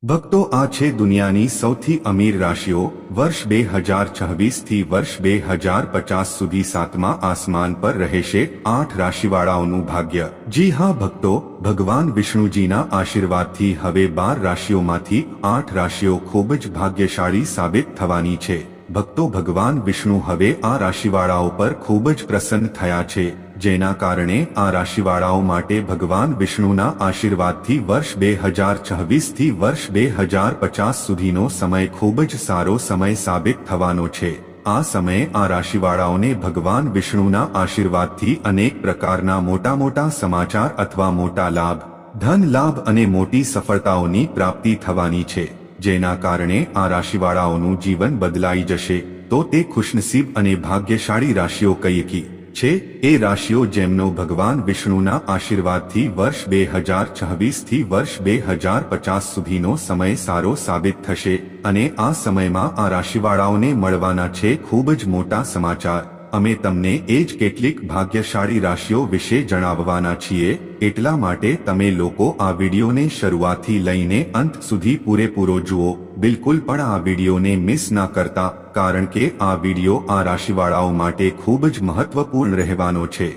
ભક્તો, આ છે દુનિયાની સૌથી અમીર રાશિઓ વર્ષ 2026 થી વર્ષ 2050 સુધી સાતમા આસમાન પર રહેશે 8 રાશિવાળાઓનું ભાગ્ય। જી હા ભક્તો, ભગવાન વિષ્ણુજીના આશીર્વાદથી હવે 12 રાશિઓમાંથી 8 રાશિઓ ખૂબ જ ભાગ્યશાળી સાબિત થવાની છે। ભક્તો, ભગવાન વિષ્ણુ હવે આ રાશિવાળાઓ પર ખૂબ જ પ્રસન્ન થયા છે, જેના કારણે આ રાશિવાળાઓ માટે ભગવાન વિષ્ણુના આશીર્વાદથી વર્ષ 2026 થી વર્ષ 2050 સુધીનો સમય ખૂબ જ સારો સમય સાબિત થવાનો છે। આ સમયે આ રાશિવાળાઓને ભગવાન વિષ્ણુના આશીર્વાદથી અનેક પ્રકારના મોટા મોટા સમાચાર અથવા મોટા લાભ, ધન લાભ અને મોટી સફળતાઓની પ્રાપ્તિ થવાની છે, જેના કારણે આ રાશિવાળાઓનું જીવન બદલાઈ જશે। તો તે ખુશનસીબ અને ભાગ્યશાળી રાશિઓ કઈ છે એ રાશિઓ જેમનો ભગવાન વિષ્ણુના આશીર્વાદથી વર્ષ 2026 થી વર્ષ 2050 સુધીનો સમય સારો સાબિત થશે અને આ સમયમાં આ રાશિવાળાઓને મળવાના છે ખૂબ જ મોટા સમાચાર। અમે તમને એ જ કેટલીક ભાગ્યશાળી રાશિઓ વિશે જણાવવાના છીએ, એટલા માટે તમે લોકો આ વિડીયોને શરૂઆતથી લઈને અંત સુધી પૂરેપૂરો જુઓ। બિલકુલ પણ આ વિડીયોને મિસ ના કરતા, કારણ કે આ વિડીયો આ રાશિવાળાઓ માટે ખૂબ જ મહત્વપૂર્ણ રહેવાનો છે।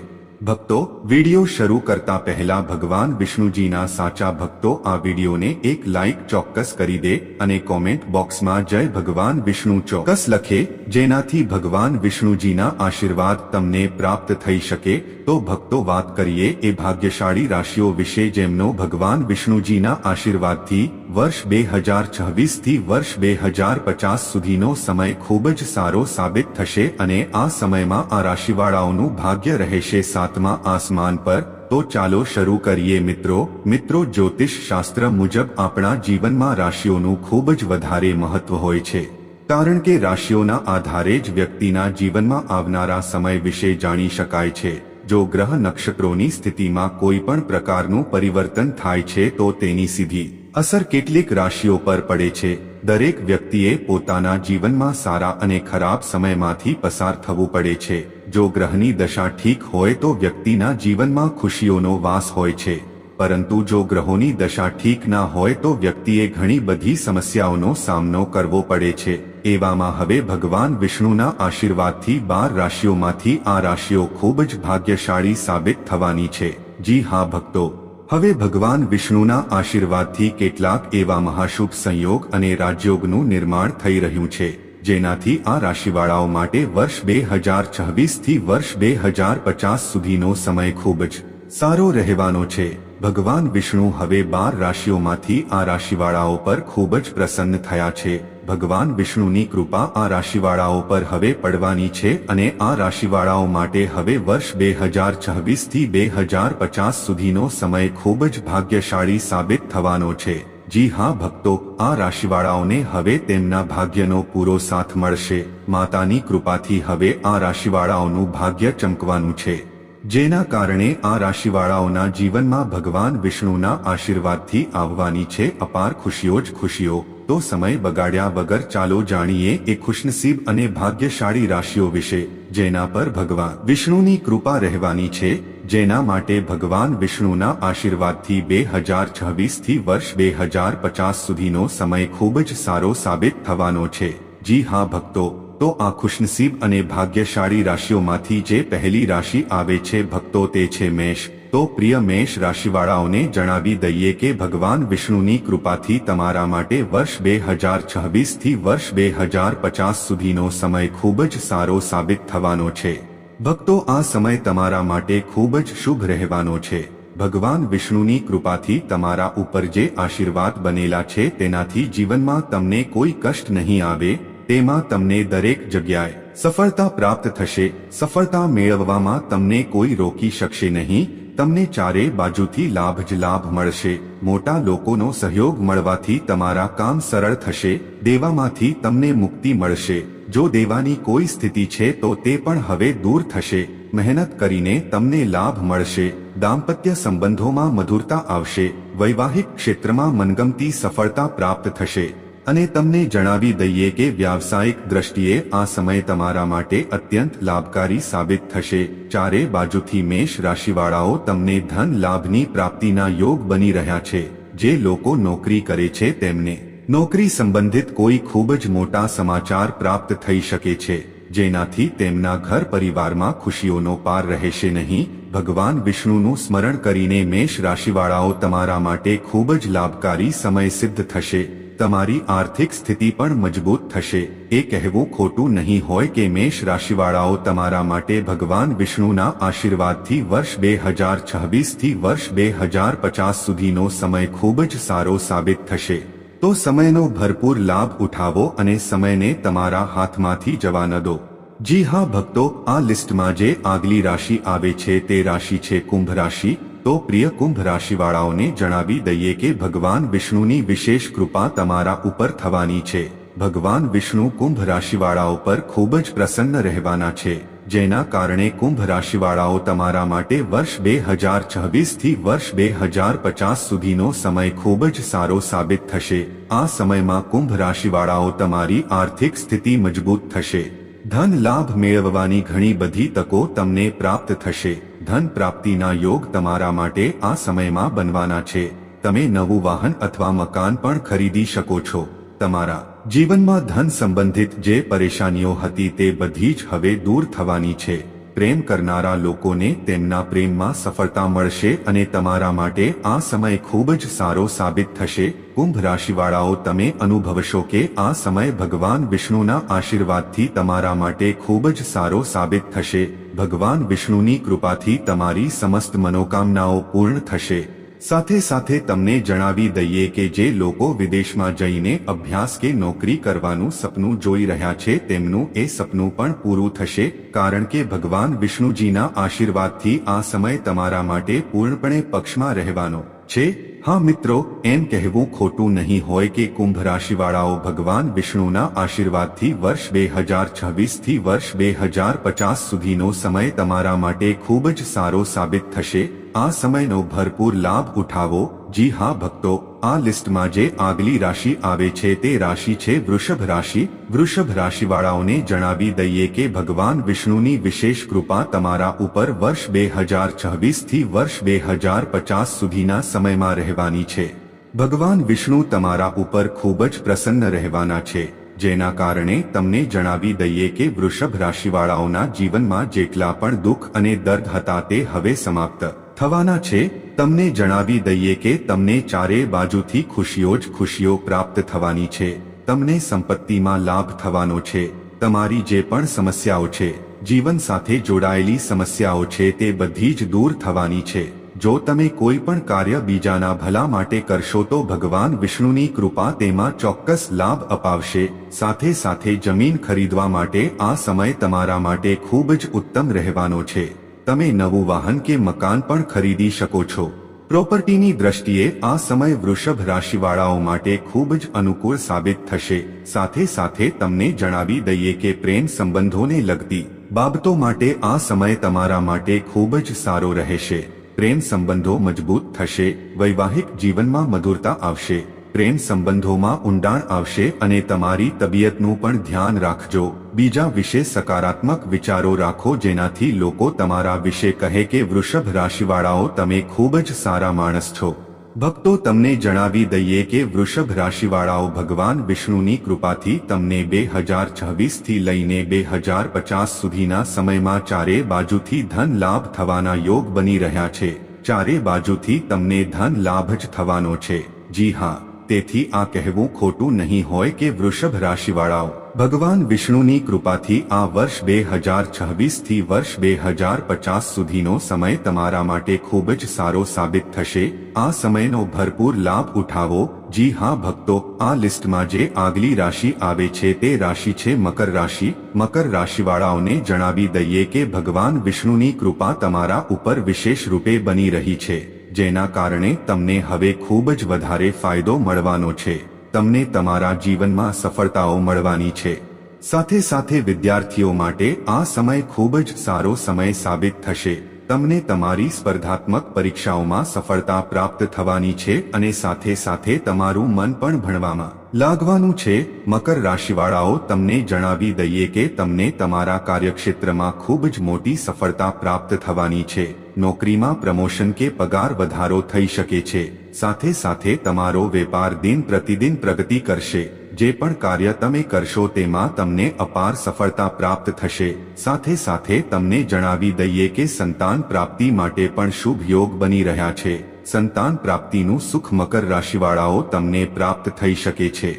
ભક્તો, વિડીયો શરૂ કરતા પહેલા ભગવાન વિષ્ણુજીના સાચા ભક્તો આ વિડીયોને એક લાઈક ચોક્કસ કરી દે અને કોમેન્ટ બોક્સમાં જય ભગવાન વિષ્ણુ ચોક્કસ લખે, જેનાથી ભગવાન વિષ્ણુજીના આશીર્વાદ તમને પ્રાપ્ત થઈ શકે। તો ભક્તો, વાત કરીએ એ ભાગ્યશાળી રાશિઓ વિશે જેમનો ભગવાન વિષ્ણુજીના આશીર્વાદથી વર્ષ 2026 થી વર્ષ 2050 સુધીનો સમય ખૂબ જ સારો સાબિત થશે અને આ સમયમાં આ રાશિવાળાઓનું ભાગ્ય રહેશે સાતમા આસમાન પર। તો ચાલો શરૂ કરીએ મિત્રો, જ્યોતિષ શાસ્ત્ર મુજબ આપણા જીવનમાં રાશિઓનું ખૂબ જ વધારે મહત્વ હોય છે, કારણ કે રાશિઓના આધારે જ વ્યક્તિના જીવનમાં આવનારા સમય વિશે જાણી શકાય છે। જો ગ્રહ નક્ષત્રોની સ્થિતિમાં કોઈ પણ પ્રકારનું પરિવર્તન થાય છે તો તેની સીધી અસર કેટલીક રાશિઓ પર પડે છે। દરેક વ્યક્તિએ પોતાના જીવનમાં સારા અને ખરાબ સમયમાંથી પસાર થવું પડે છે। જો ગ્રહની દશા ઠીક હોય તો વ્યક્તિના જીવનમાં ખુશીઓનો વાસ હોય છે, પરંતુ જો ગ્રહોની દશા ઠીક ના હોય તો વ્યક્તિએ ઘણી બધી સમસ્યાઓનો સામનો કરવો પડે છે। એવામાં હવે ભગવાન વિષ્ણુના આશીર્વાદથી 12 રાશિઓમાંથી આ રાશિઓ ખૂબ જ ભાગ્યશાળી સાબિત થવાની છે। જી હા ભક્તો, હવે ભગવાન વિષ્ણુના આશીર્વાદથી કેટલાક એવા મહાશુભ સંયોગ અને રાજયોગનું નિર્માણ થઈ રહ્યું છે, જેનાથી આ રાશિવાળાઓ માટે વર્ષ 2026 થી વર્ષ 2050 સુધીનો સમય ખૂબ જ સારો રહેવાનો છે। ભગવાન વિષ્ણુ હવે 12 રાશિઓમાંથી આ રાશિવાળાઓ પર ખૂબ જ પ્રસન્ન થયા છે। ભગવાન વિષ્ણુની કૃપા આ રાશિવાળાઓ પર હવે પડવાની છે અને આ રાશિવાળાઓ માટે હવે વર્ષ 2026 થી 2050 સુધીનો સમય ખૂબ જ ભાગ્યશાળી સાબિત થવાનો છે। જી હા ભક્તો, આ રાશિવાળાઓને હવે તેમના ભાગ્યનો પૂરો સાથ મળશે। માતાની કૃપાથી હવે આ રાશિવાળાઓનું ભાગ્ય ચમકવાનું છે, જેના કારણે આ રાશિવાળાઓના જીવનમાં ભગવાન વિષ્ણુના આશીર્વાદથી આવવાની છે અપાર ખુશીઓ જ ખુશીઓ। તો સમય બગાડ્યા વગર ચાલો જાણીએ એ ખુશનસીબ અને ભાગ્યશાળી રાશિઓ વિશે, જેના પર ભગવાન વિષ્ણુની કૃપા રહેવાની છે, જેના માટે ભગવાન વિષ્ણુના આશીર્વાદથી 2026 થી વર્ષ 2050 સુધીનો સમય ખૂબ જ સારો સાબિત થવાનો છે। જી હા ભક્તો, તો આ ખુશનસીબ અને ભાગ્યશાળી રાશિઓમાંથી જે પહેલી રાશિ આવે છે ભક્તો, તે છે મેષ। તો પ્રિય મેષ રાશિવાળાઓને જણાવી દઈએ કે ભગવાન વિષ્ણુની કૃપાથી તમારા માટે વર્ષ 2026 થી વર્ષ 2050 સુધીનો સમય ખૂબ જ સારો સાબિત થવાનો છે। ભક્તો, આ સમય તમારા માટે ખૂબ જ શુભ રહેવાનો છે। ભગવાન વિષ્ણુની કૃપાથી તમારા ઉપર જે આશીર્વાદ બનેલા છે તેનાથી જીવનમાં તમને કોઈ કષ્ટ નહીં આવે, તેમાં તમને દરેક જગ્યાએ સફળતા પ્રાપ્ત થશે। સફળતા મેળવવામાં તમને કોઈ રોકી શકશે નહીં। તમને ચારે બાજુથી લાભ જ લાભ મળશે। મોટા લોકોનો સહયોગ મળવાથી તમારા કામ સરળ થશે। દેવામાંથી તમને મુક્તિ મળશે। જો દેવાની કોઈ સ્થિતિ છે તો તે પણ હવે દૂર થશે। મહેનત કરીને તમને લાભ મળશે। દાંપત્ય સંબંધોમાં મધુરતા આવશે। વૈવાહિક ક્ષેત્રમાં મનગમતી સફળતા પ્રાપ્ત થશે। અને તમને જણાવી દઈએ કે વ્યાવસાયિક દ્રષ્ટિએ આ સમય તમારા માટે અત્યંત લાભકારી સાબિત થશે। ચારે બાજુથી મેષ રાશિવાળાઓ તમને ધન લાભની પ્રાપ્તિના યોગ બની રહ્યા છે। જે લોકો નોકરી કરે છે તેમને નોકરી સંબંધિત કોઈ ખૂબ જ મોટા સમાચાર પ્રાપ્ત થઈ શકે છે, જેનાથી તેમના ઘર પરિવારમાં ખુશીઓનો પાર રહેશે નહીં. ભગવાન વિષ્ણુનું સ્મરણ કરીને મેષ રાશિવાળાઓ તમારા માટે ખૂબ જ લાભકારી સમય સિદ્ધ થશે. તમારી આર્થિક સ્થિતિ પણ મજબૂત થશે. એ કહેવું ખોટું નહીં હોય કે મેષ રાશિવાળાઓ તમારા માટે ભગવાન વિષ્ણુના આશીર્વાદથી વર્ષ 2026 થી વર્ષ 2050 સુધીનો સમય ખૂબ જ સારો સાબિત થશે. તો સમયનો ભરપૂર લાભ ઉઠાવો અને સમયને તમારા હાથમાંથી જવા ન દો. જી હા ભક્તો, આ લિસ્ટમાં જે આગલી રાશિ આવે છે તે રાશિ છે કુંભ રાશિ. તો પ્રિય કુંભ રાશિવાળાઓને જણાવી દઈએ કે ભગવાન વિષ્ણુની વિશેષ કૃપા તમારા ઉપર થવાની છે. ભગવાન વિષ્ણુ કુંભ રાશિવાળાઓ પર ખૂબ જ પ્રસન્ન રહેવાના છે, જેના કારણે કુંભ રાશિવાળાઓ તમારા માટે વર્ષ 2026 થી વર્ષ 2050 સુધીનો સમય ખૂબ જ સારો સાબિત થશે. આ સમયમાં કુંભ રાશિવાળાઓ તમારી આર્થિક સ્થિતિ મજબૂત થશે. ધન લાભ મેળવવાની ઘણી બધી તકો તમને પ્રાપ્ત થશે. ધન પ્રાપ્તિના યોગ તમારા માટે આ સમયમાં બનવાના છે. તમે નવું વાહન અથવા મકાન પણ ખરીદી શકો છો. તમારા જીવનમાં ધન સંબંધિત જે પરેશાનીઓ હતી તે બધી જ હવે દૂર થવાની છે. પ્રેમ કરનારા લોકોને તેમના પ્રેમમાં સફળતા મળશે અને તમારા માટે આ સમય ખૂબ જ સારો સાબિત થશે. કુંભ રાશિવાળાઓ તમે અનુભવશો કે આ સમય ભગવાન વિષ્ણુના આશીર્વાદથી તમારા માટે ખૂબ જ સારો સાબિત થશે. ભગવાન વિષ્ણુની કૃપાથી તમારી સમસ્ત મનોકામનાઓ પૂર્ણ થશે. સાથે સાથે તમને જણાવી દઈએ કે જે લોકો વિદેશમાં જઈને અભ્યાસ કે નોકરી કરવાનું સપનું જોઈ રહ્યા છે તેમનું એ સપનું પણ પૂરું થશે, કારણ કે ભગવાન વિષ્ણુજીના આશીર્વાદથી આ સમય તમારા માટે પૂર્ણપણે પક્ષમાં રહેવાનો છે. હા મિત્રો, એમ કહેવું ખોટું નહીં હોય કે કુંભ રાશિવાળાઓ ભગવાન વિષ્ણુના આશીર્વાદથી વર્ષ 2026 થી વર્ષ 2050 સુધીનો સમય તમારા માટે ખૂબ જ સારો સાબિત થશે. આ સમયનો ભરપૂર લાભ ઉઠાવો. જી હા ભક્તો, આ લિસ્ટમાં જે આગલી રાશિ આવે છે તે રાશિ છે વૃષભ રાશિ. વૃષભ રાશિવાળાઓને જણાવી દઈએ કે ભગવાન વિષ્ણુની વિશેષ કૃપા તમારા ઉપર વર્ષ 2026 થી વર્ષ 2050 સુધીના સમયમાં રહેવાની છે. ભગવાન વિષ્ણુ તમારા ઉપર ખૂબ જ પ્રસન્ન રહેવાના છે, જેના કારણે તમને જણાવી દઈએ કે વૃષભ રાશિવાળાઓના જીવનમાં જેટલા પણ દુઃખ અને દર્દ હતા તે હવે સમાપ્ત થવાના છે. તમને જણાવી દઈએ કે તમને ચારે બાજુથી ખુશીઓ જ ખુશીઓ પ્રાપ્ત થવાની છે. તમને સંપત્તિમાં લાભ થવાનો છે. તમારી જે પણ સમસ્યાઓ છે, જીવન સાથે જોડાયેલી સમસ્યાઓ છે તે બધી જ દૂર થવાની છે. જો તમે કોઈ પણ કાર્ય બીજાના ભલા માટે કરશો તો ભગવાન વિષ્ણુની કૃપા તેમાં ચોક્કસ લાભ અપાવશે. સાથે સાથે જમીન ખરીદવા માટે આ સમય તમારા માટે ખૂબ જ ઉત્તમ રહેવાનો છે. તમે નવું વાહન કે મકાન પણ ખરીદી શકો છો. પ્રોપર્ટીની દ્રષ્ટિએ આ સમય વૃષભ રાશિવાળાઓ માટે ખૂબ જ અનુકૂળ સાબિત થશે. સાથે સાથે તમને જણાવી દઈએ કે પ્રેમ સંબંધોને લગતી બાબતો માટે આ સમય તમારા માટે ખૂબ જ સારો રહેશે. પ્રેમ સંબંધો મજબૂત થશે. વૈવાહિક જીવનમાં મધુરતા આવશે. પ્રેમ સંબંધોમાં ઊંડાણ આવશે અને તમારી તબિયતનું પણ ધ્યાન રાખજો. બીજા વિશે સકારાત્મક વિચારો રાખો, જેનાથી લોકો તમારા વિશે કહે કે વૃષભ રાશિવાળાઓ તમે ખૂબ જ સારા માણસ છો. ભક્તો, તમને જણાવી દઈએ કે વૃષભ રાશિવાળાઓ ભગવાન વિષ્ણુની કૃપાથી તમને 2026 થી લઈને 2050 સુધીના સમયમાં ચારે બાજુથી ધન લાભ થવાના યોગ બની રહ્યા છે. ચારે બાજુથી તમને ધન લાભ જ થવાનો છે. જી હા, તેથી આ કહેવું ખોટું નહીં હોય કે વૃષભ રાશિવાળાઓ ભગવાન વિષ્ણુની કૃપાથી આ વર્ષ 2026 થી વર્ષ 2050 સુધીનો સમય તમારા માટે ખૂબ જ સારો સાબિત થશે. આ સમયનો ભરપૂર લાભ ઉઠાવો. જી હા ભક્તો, આ લિસ્ટમાં જે આગલી રાશિ આવે છે તે રાશિ છે મકર રાશિ. મકર રાશિવાળાઓને જણાવી દઈએ કે ભગવાન વિષ્ણુની કૃપા તમારા ઉપર વિશેષ રૂપે બની રહી છે, જેના કારણે તમને હવે ખૂબ જ વધારે ફાયદો મળવાનો છે. તમને તમારા જીવનમાં સફળતાઓ મળવાની છે. સાથે સાથે વિદ્યાર્થીઓ માટે આ સમય ખૂબ જ સારો સમય સાબિત થશે. તમને તમારી સ્પર્ધાત્મક પરીક્ષાઓમાં સફળતા પ્રાપ્ત થવાની છે અને સાથે સાથે તમારું મન પણ ભણવામાં લાગવાનું છે। મકર રાશિવાળાઓ, તમને જણાવી દઈએ કે તમને તમારા કાર્યક્ષેત્રમાં ખૂબ જ મોટી સફળતા પ્રાપ્ત થવાની છે। નોકરીમાં પ્રમોશન કે પગાર વધારો થઈ શકે છે। સાથે સાથે તમારો વેપાર દિન પ્રતિદિન પ્રગતિ કરશે। જે પણ કાર્ય તમે કરશો તેમાં તમને અપાર સફળતા પ્રાપ્ત થશે। સાથે સાથે તમને જણાવી દઈએ કે સંતાન પ્રાપ્તિ માટે પણ શુભ યોગ બની રહ્યા છે। સંતાન પ્રાપ્તિનું સુખ મકર રાશિવાળાઓ તમને પ્રાપ્ત થઈ શકે છે।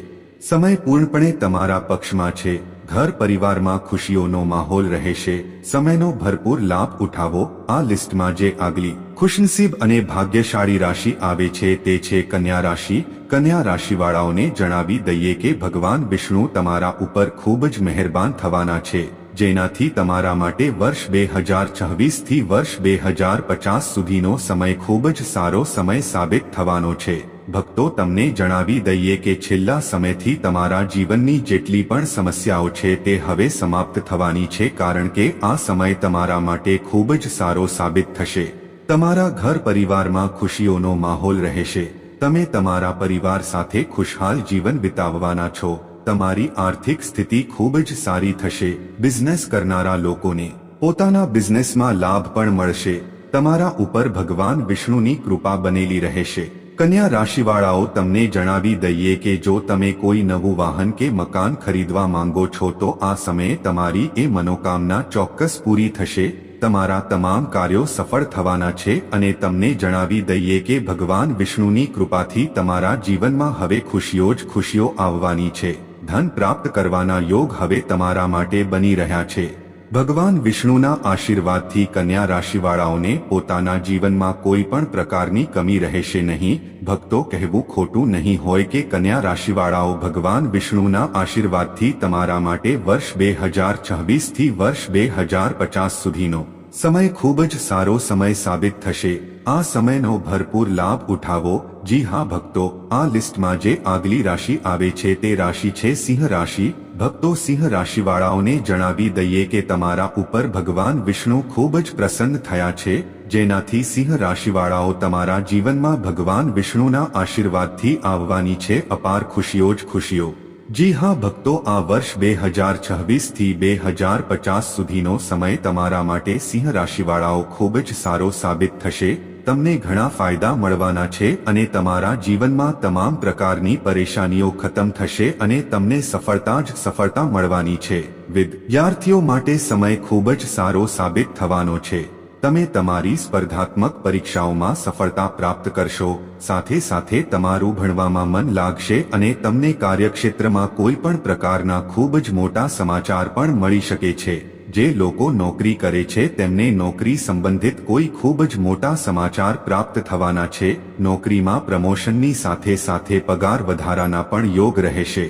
સમય પૂર્ણપણે તમારા પક્ષમાં છે। ઘર પરિવારમાં ખુશીઓનો માહોલ રહેશે। સમયનો ભરપૂર લાભ ઉઠાવો। આ લિસ્ટમાં જે આગલી ખુશનસીબ અને ભાગ્યશાળી રાશિ આવે છે તે છે કન્યા રાશિ। કન્યા રાશિવાળાઓને જણાવી દઈએ કે ભગવાન વિષ્ણુ તમારા ઉપર ખૂબ જ મહેરબાન થવાના છે, જેનાથી તમારા માટે વર્ષ 2026 થી વર્ષ 2050 સુધીનો સમય ખૂબ જ સારો સમય સાબિત થવાનો છે। ભક્તો, તમને જણાવી દઈએ કે છેલ્લા સમયથી તમારા જીવનની જેટલી પણ સમસ્યાઓ છે તે હવે સમાપ્ત થવાની છે, કારણ કે આ સમય તમારા માટે ખૂબ જ સારો સાબિત થશે। તમારા ઘર પરિવારમાં ખુશીઓનો માહોલ રહેશે। તમે તમારા પરિવાર સાથે ખુશહાલ જીવન વિતાવવાના છો। તમારી આર્થિક સ્થિતિ ખૂબ જ સારી થશે। બિઝનેસ કરનારા લોકોને પોતાના બિઝનેસમાં લાભ પણ મળશે। તમારા ઉપર ભગવાન વિષ્ણુની કૃપા બનેલી રહેશે। કન્યા રાશિવાળાઓ, તમને જણાવી દઈએ કે જો તમે કોઈ નવું વાહન કે મકાન ખરીદવા માંગો છો તો આ સમયે તમારી એ મનોકામના ચોક્કસ પૂરી થશે। તમારા તમામ કાર્યો સફળ થવાના છે અને તમને જણાવી દઈએ કે ભગવાન વિષ્ણુની કૃપાથી તમારા જીવનમાં હવે ખુશીઓ જ ખુશીઓ આવવાની છે। ધન પ્રાપ્ત કરવાના યોગ હવે તમારા માટે બની રહ્યા છે। ભગવાન વિષ્ણુના આશીર્વાદથી કન્યા રાશિવાળાઓને પોતાના જીવનમાં કોઈ પણ પ્રકારની કમી રહેશે નહીં। ભક્તો, કહેવું ખોટું નહીં હોય કે કન્યા રાશિવાળાઓ ભગવાન વિષ્ણુના આશીર્વાદથી તમારા માટે વર્ષ 2026 થી વર્ષ 2050 સુધીનો સમય ખૂબ જ સારો સમય સાબિત થશે। આ સમયનો ભરપૂર લાભ ઉઠાવો। જી હા ભક્તો, આ લિસ્ટમાં જે આગલી રાશિ આવે છે તે રાશિ છે સિંહ રાશિ। ભક્તો, સિંહ રાશિવાળાઓને જણાવી દઈએ કે તમારા ઉપર ભગવાન વિષ્ણુ ખૂબ જ પ્રસન્ન થયા છે, જેનાથી સિંહ રાશિવાળાઓ તમારા જીવનમાં ભગવાન વિષ્ણુના આશીર્વાદથી આવવાની છે અપાર ખુશીઓ જ ખુશીઓ। જી હા ભક્તો, આ વર્ષ 2026 થી 2050 સુધીનો સમય તમારા માટે સિંહ રાશિવાળાઓ ખૂબ જ સારો સાબિત થશે। તમને ઘણા ફાયદા મળવાના છે અને તમારા જીવનમાં તમામ પ્રકારની પરેશાનીઓ ખતમ થશે અને તમને સફળતા જ સફળતા મળવાની છે। વિદ્યાર્થીઓ માટે સમય ખૂબ જ સારો સાબિત થવાનો છે। તમે તમારી સ્પર્ધાત્મક પરીક્ષાઓમાં સફળતા પ્રાપ્ત કરશો। સાથે સાથે તમારું ભણવામાં મન લાગશે અને તમને કાર્યક્ષેત્રમાં કોઈ પણ પ્રકારના ખૂબ જ મોટા સમાચાર પણ મળી શકે છે। જે લોકો નોકરી કરે છે તેમને નોકરી સંબંધિત કોઈ ખૂબ જ મોટા સમાચાર પ્રાપ્ત થવાના છે। નોકરીમાં પ્રમોશનની સાથે સાથે પગાર વધારાના પણ યોગ રહેશે।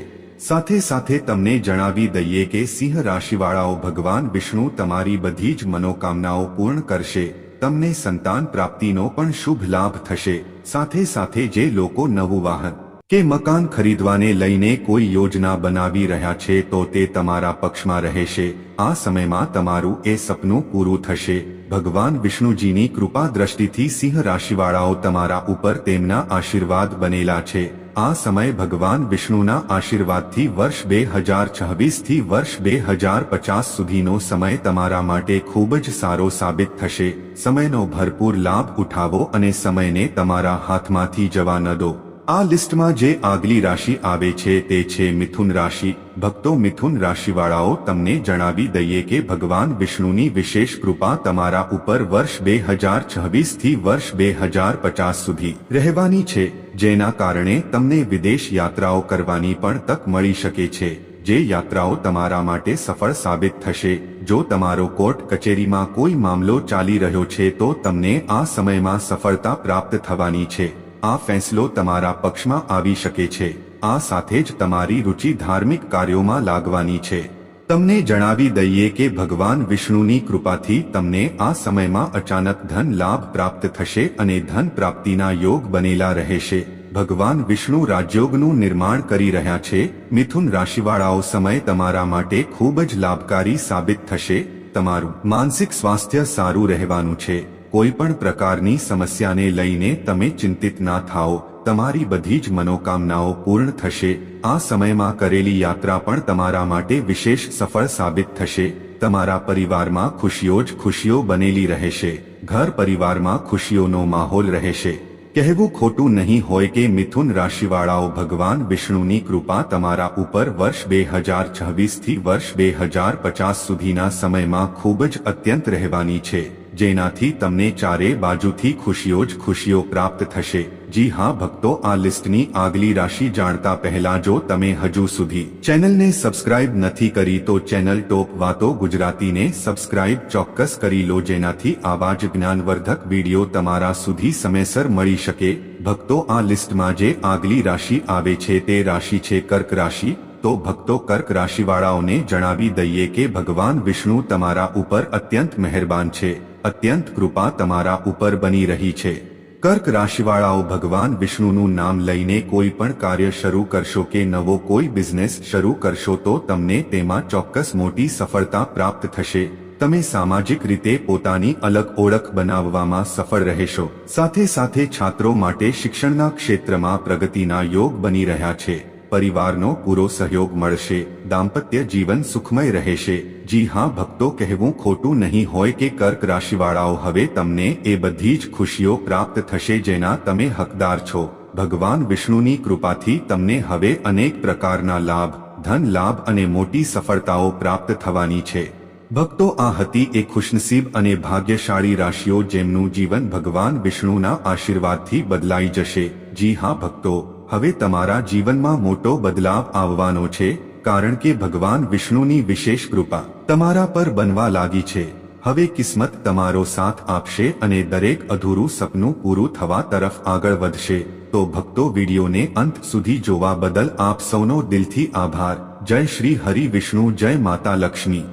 સાથે સાથે તમને જણાવી દઈએ કે સિંહ રાશિવાળાઓ ભગવાન વિષ્ણુ તમારી બધી જ મનોકામનાઓ પૂર્ણ કરશે। તમને સંતાન પ્રાપ્તિનો પણ શુભ લાભ થશે। સાથે સાથે જે લોકો નવું વાહન કે મકાન ખરીદવાને લઈને કોઈ યોજના બનાવી રહ્યા છે તો તે તમારા પક્ષમાં રહેશે। આ સમયમાં તમારું એ સપનું પૂરું થશે। ભગવાન વિષ્ણુજીની કૃપા દ્રષ્ટિથી સિંહ રાશિવાળાઓ તમારા ઉપર તેમના આશીર્વાદ બનેલા છે। આ સમય ભગવાન વિષ્ણુના આશીર્વાદથી વર્ષ 2026 થી વર્ષ 2050 સુધીનો સમય તમારા માટે ખૂબ જ સારો સાબિત થશે। સમયનો ભરપૂર લાભ ઉઠાવો અને સમયને તમારા હાથમાંથી જવા ન દો। આ લિસ્ટમાં જે આગલી રાશિ આવે છે તે છે મિથુન રાશિ। ભક્તો, મિથુન રાશિવાળાઓ, તમને જણાવી દઈએ કે ભગવાન વિષ્ણુની વિશેષ કૃપા તમારા ઉપર વર્ષ 2026 થી વર્ષ 2050 સુધી રહેવાની છે, જેના કારણે તમને વિદેશ યાત્રાઓ કરવાની પણ તક મળી શકે છે। જે યાત્રાઓ તમારા માટે સફળ સાબિત થશે। જો તમારો કોર્ટ કચેરીમાં કોઈ મામલો ચાલી રહ્યો છે તો તમને આ સમયમાં સફળતા પ્રાપ્ત થવાની છે। આ ફેંસલો તમારા પક્ષમાં આવી શકે છે। આ સાથે જ તમારી રુચિ ધાર્મિક કાર્યોમાં લાગવાની છે। તમને જણાવી દઈએ કે ભગવાન વિષ્ણુની કૃપાથી તમને આ સમયમાં અચાનક ધન લાભ પ્રાપ્ત થશે અને ધન પ્રાપ્તિના યોગ બનેલા રહેશે। ભગવાન વિષ્ણુ રાજયોગનું નિર્માણ કરી રહ્યા છે। મિથુન રાશિવાળાઓ, સમય તમારા માટે ખૂબ જ લાભકારી સાબિત થશે। તમારું માનસિક સ્વાસ્થ્ય સારું રહેવાનું છે। કોઈ પણ પ્રકારની સમસ્યાને લઈને તમે ચિંતિત ના થાઓ, તમારી બધી જ મનોકામનાઓ પૂર્ણ થશે। આ સમયમાં કરેલી યાત્રા પણ તમારા માટે વિશેષ સફળ સાબિત થશે। તમારા પરિવારમાં ખુશીઓ જ ખુશીઓ બનેલી રહેશે। ઘર પરિવારમાં ખુશીઓનો માહોલ રહેશે। કહેવું ખોટું નહીં હોય કે મિથુન રાશિવાળાઓ, ભગવાન વિષ્ણુની કૃપા તમારા ઉપર વર્ષ 2026 થી વર્ષ 2050 સુધીના સમયમાં ખૂબ જ અત્યંત રહેવાની છે, જેનાથી તમને ચારે બાજુથી ખુશીઓ જ ખુશીઓ પ્રાપ્ત થશે। જી હા ભક્તો, આ લિસ્ટની આગલી રાશિ જાણતા પહેલા જો તમે હજુ સુધી ચેનલને સબસ્ક્રાઇબ નથી કરી તો ચેનલ ટોપ વાતો ગુજરાતીને સબસ્ક્રાઇબ ચોક્કસ કરી લો, જેનાથી આવા જ જ્ઞાનવર્ધક વિડીયો તમારા સુધી સમયસર મળી શકે। ભક્તો, આ લિસ્ટમાં જે આગલી રાશિ આવે છે તે રાશિ છે કર્ક રાશિ। તો ભક્તો, કર્ક રાશિવાળાઓને જણાવી દઈએ કે ભગવાન વિષ્ણુ તમારા ઉપર અત્યંત મહેરબાન છે। અત્યંત કૃપા તમારા ઉપર બની રહી છે। કર્ક રાશિવાળાઓ, ભગવાન વિષ્ણુનું નામ લઈને કોઈ પણ કાર્ય શરૂ કરશો કે નવો કોઈ બિઝનેસ શરૂ કરશો તો તમને તેમાં ચોક્કસ મોટી સફળતા પ્રાપ્ત થશે। તમે સામાજિક રીતે પોતાની અલગ ઓળખ બનાવવામાં સફળ રહેશો। સાથે સાથે છાત્રો માટે શિક્ષણના ક્ષેત્રમાં પ્રગતિના યોગ બની રહ્યા છે। પરિવારનો પૂરો સહયોગ મળશે। દાંપત્ય જીવન સુખમય રહેશે। જી હા ભક્તો, કહેવું ખોટું નહીં હોય કે કર્ક રાશિવાળાઓ, હવે તમને એ બધી જ ખુશીઓ પ્રાપ્ત થશે જેના તમે હકદાર છો। ભગવાન વિષ્ણુની કૃપાથી તમને હવે અનેક પ્રકારના લાભ, ધન લાભ અને મોટી સફળતાઓ પ્રાપ્ત થવાની છે। ભક્તો, આ હતી એ ખુશનસીબ અને ભાગ્યશાળી રાશિઓ જેમનું જીવન ભગવાન વિષ્ણુના આશીર્વાદથી બદલાઈ જશે। જી હા ભક્તો, હવે તમારા જીવનમાં મોટો બદલાવ આવવાનો છે, કારણ કે ભગવાન વિષ્ણુની વિશેષ કૃપા તમારા પર બનવા લાગી છે। હવે કિસ્મત તમારો સાથ આપશે અને દરેક અધૂરું સપનું પૂરું થવા તરફ આગળ વધશે। તો ભક્તો, વિડીયોને અંત સુધી જોવા બદલ આપ સૌનો દિલથી આભાર। જય શ્રી હરિ વિષ્ણુ, જય માતા લક્ષ્મી।